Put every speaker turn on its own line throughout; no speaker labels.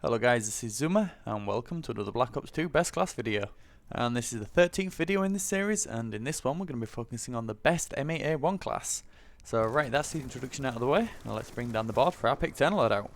Hello guys, this is Zuma and welcome to another Black Ops 2 Best Class video. And this is the 13th video in this series, and in this one we're going to be focusing on the best M8A1 class. So right, that's the introduction out of the way. Now let's bring down the board for our pick 10 loadout.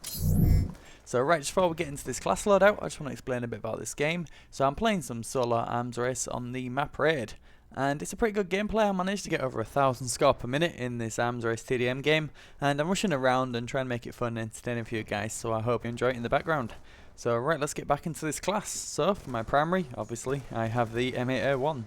So right, just before we get into this class loadout, I just want to explain a bit about this game. So I'm playing some solo arms race on the map Raid. And it's a pretty good gameplay. I managed to get over 1,000 score per minute in this arms race TDM game, and I'm rushing around and trying to make it fun and entertaining for you guys, so I hope you enjoy it in the background. So right, let's get back into this class. So for my primary, obviously, I have the M8A1.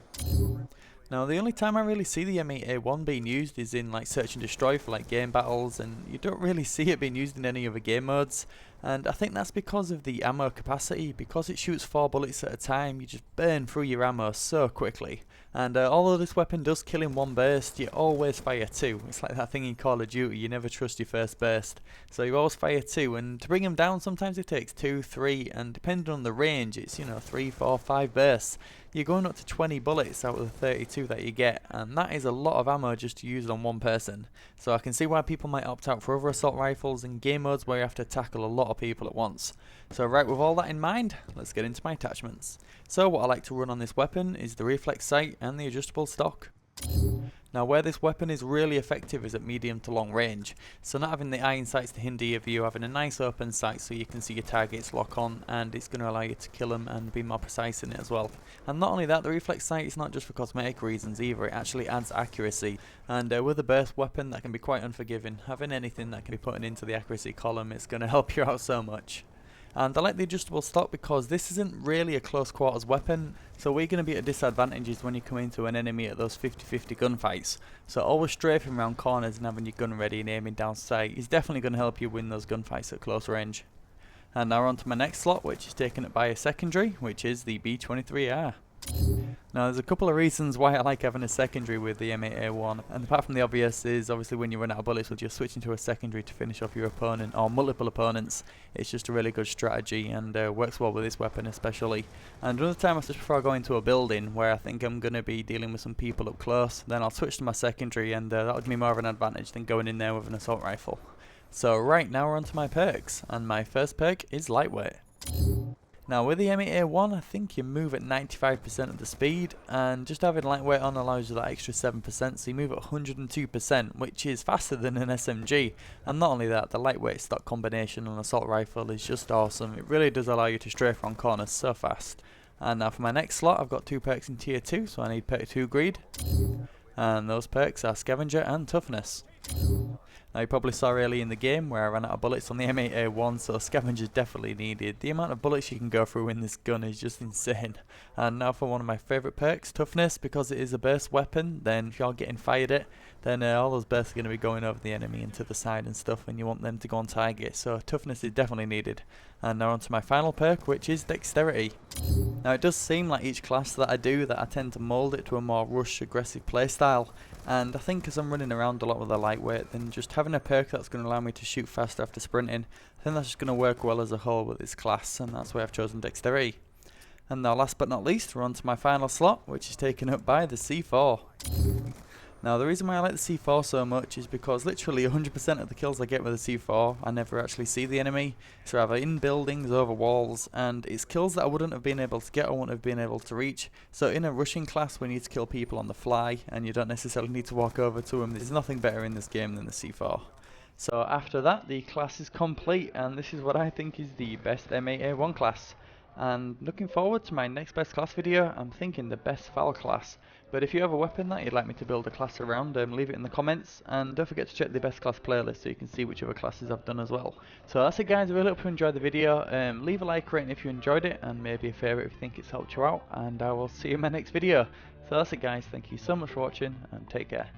Now the only time I really see the M8A1 being used is in like search and destroy for like game battles, and you don't really see it being used in any other game modes. And I think that's because of the ammo capacity. Because it shoots 4 bullets at a time, you just burn through your ammo so quickly. And although this weapon does kill in one burst, you always fire 2. It's like that thing in Call of Duty, you never trust your first burst. So you always fire 2, and to bring them down sometimes it takes 2, 3, and depending on the range it's 3, 4, 5 bursts. You're going up to 20 bullets out of the 32 that you get, and that is a lot of ammo just to use on one person. So I can see why people might opt out for other assault rifles in game modes where you have to tackle a lot of people at once. So right, with all that in mind, let's get into my attachments. So what I like to run on this weapon is the Reflex sight and the adjustable stock. Now where this weapon is really effective is at medium to long range, so not having the iron sights to hinder your view, having a nice open sight so you can see your targets lock on, and it's going to allow you to kill them and be more precise in it as well. And not only that, the Reflex sight is not just for cosmetic reasons either, it actually adds accuracy, and with a burst weapon that can be quite unforgiving. Having anything that can be put into the accuracy column is going to help you out so much. And I like the adjustable stock because this isn't really a close quarters weapon, so we're going to be at disadvantages when you come into an enemy at those 50-50 gunfights. So always strafing around corners and having your gun ready and aiming down sight is definitely going to help you win those gunfights at close range. And now on to my next slot, which is taken up by a secondary, which is the B23R. Now there's a couple of reasons why I like having a secondary with the M8A1, and apart from the obvious is obviously when you run out of bullets, with just switching to a secondary to finish off your opponent or multiple opponents, it's just a really good strategy and works well with this weapon especially. And another time I just before I go into a building where I think I'm going to be dealing with some people up close, then I'll switch to my secondary, and that would give me more of an advantage than going in there with an assault rifle. So right, now we're on to my perks, and my first perk is lightweight. Now with the M8A1, I think you move at 95% of the speed, and just having lightweight on allows you that extra 7%, so you move at 102%, which is faster than an SMG. And not only that, the lightweight stock combination on an assault rifle is just awesome. It really does allow you to strafe around corners so fast. And now for my next slot, I've got 2 perks in tier 2, so I need perk 2 greed. And those perks are Scavenger and Toughness. Now you probably saw early in the game where I ran out of bullets on the M8A1, so Scavenger is definitely needed. The amount of bullets you can go through in this gun is just insane. And now for one of my favourite perks, Toughness, because it is a burst weapon, then if you're getting fired at, then all those bursts are going to be going over the enemy and to the side and stuff, and you want them to go on target, so Toughness is definitely needed. And now on to my final perk, which is Dexterity. Now it does seem like each class that I do that I tend to mould it to a more rush aggressive playstyle, and I think as I'm running around a lot with a lightweight, then just having a perk that's going to allow me to shoot faster after sprinting, I think that's just going to work well as a whole with this class, and that's why I've chosen Dexterity. And now last but not least, we're on to my final slot, which is taken up by the C4. Now the reason why I like the C4 so much is because literally 100% of the kills I get with the C4, I never actually see the enemy. It's either in buildings, over walls, and it's kills that I wouldn't have been able to get or wouldn't have been able to reach. So in a rushing class we need to kill people on the fly, and you don't necessarily need to walk over to them. There's nothing better in this game than the C4. So after that, the class is complete, and this is what I think is the best M8A1 class. And looking forward to my next best class video, I'm thinking the best foul class. But if you have a weapon that you'd like me to build a class around, leave it in the comments, and don't forget to check the best class playlist so you can see which other classes I've done as well. So that's it guys, I really hope you enjoyed the video. Leave a like rating if you enjoyed it, and maybe a favourite if you think it's helped you out, and I will see you in my next video. So that's it guys, thank you so much for watching, and take care.